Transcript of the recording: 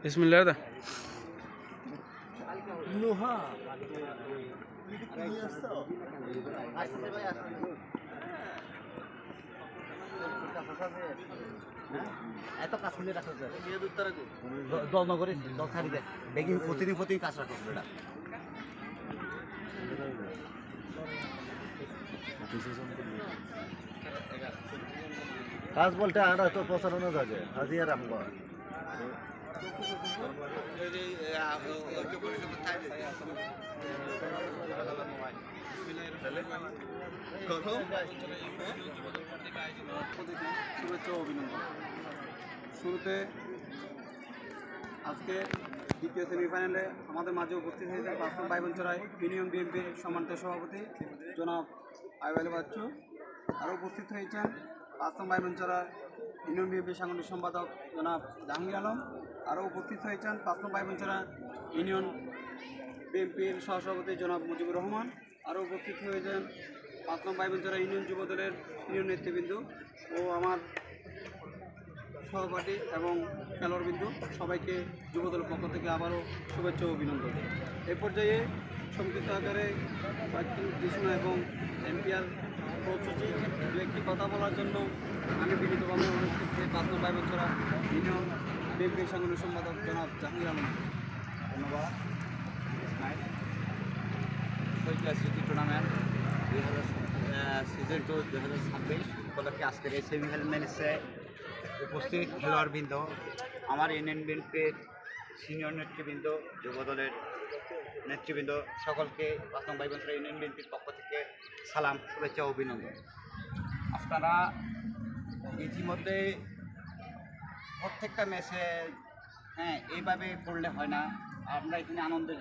बिस्मिल्लाह दा লোহা এত কাজ করে রাখা যায় দল নগরে দল ছাড়ি দেয় বেগিং প্রতিদিন কাজ রাখা এটা কাজ বলতে আর তো প্রচারণা যাবে আজি আর আমগো শুভেচ্ছা ও অভিনন্দন। শুরুতে আজকে দ্বিতীয় সেমিফাইনালে আমাদের মাঝে উপস্থিত হয়েছে ৫ নং বাইবঞ্চরায় ইউনিয়ন বিএনপির সম্মানিত সভাপতি জনাব আইবাল বাচ্চু। আরও উপস্থিত হয়েছেন ৫ নং বাইবঞ্চরা ইউনিয়ন বিএনপির সাংগঠনিক সম্পাদক জনাব জাহাঙ্গীর আলম। আরও উপস্থিত হয়েছেন ৫ নং বাইবঞ্চরা ইউনিয়ন বিএনপির সহসভাপতি জনাব মুজিবুর রহমান। আরও উপস্থিত হয়েছেন ৫ নং বাইবঞ্চরা ইউনিয়ন যুবদলের ইউনিয়ন নেতৃবৃন্দ ও আমার সহপাঠী এবং খেলোয়াড়বৃন্দ, সবাইকে যুবদলের পক্ষ থেকে আবারও শুভেচ্ছা ও অভিনন্দন। এই পর্যায়ে সংক্ষিপ্ত আকারে কয়েকটি ঘোষণা এবং এমপিআর কর্মসূচি দু একটি কথা বলার জন্য আমি বিনীতভাবে অনুরোধ করছি ৫ নং বাইবঞ্চরা ইউনিয়ন বিএনপির সাংগঠনিক সম্পাদক জনাব জাহাঙ্গীর আলম। ধন্যবাদ। শহীদ স্মৃতি টুর্নামেন্ট সিজন 2 2026 উপলক্ষে আজকের এই সেমিফাইনালে উপস্থিত খেলোয়াড়বৃন্দ, আমার ইউনিয়ন বিএনপির সিনিয়র নেতৃবৃন্দ, যুবদলের নেতৃবৃন্দ, সকলকে ৫ নং বাইবঞ্চরা ইউনিয়ন বিএনপির পক্ষ থেকে সালাম, শুভেচ্ছা ও অভিনন্দন। আপনারা ইতিমধ্যে প্রত্যেকটা ম্যাচে এইভাবে করলে হয় না, আমরা এখানে আনন্দের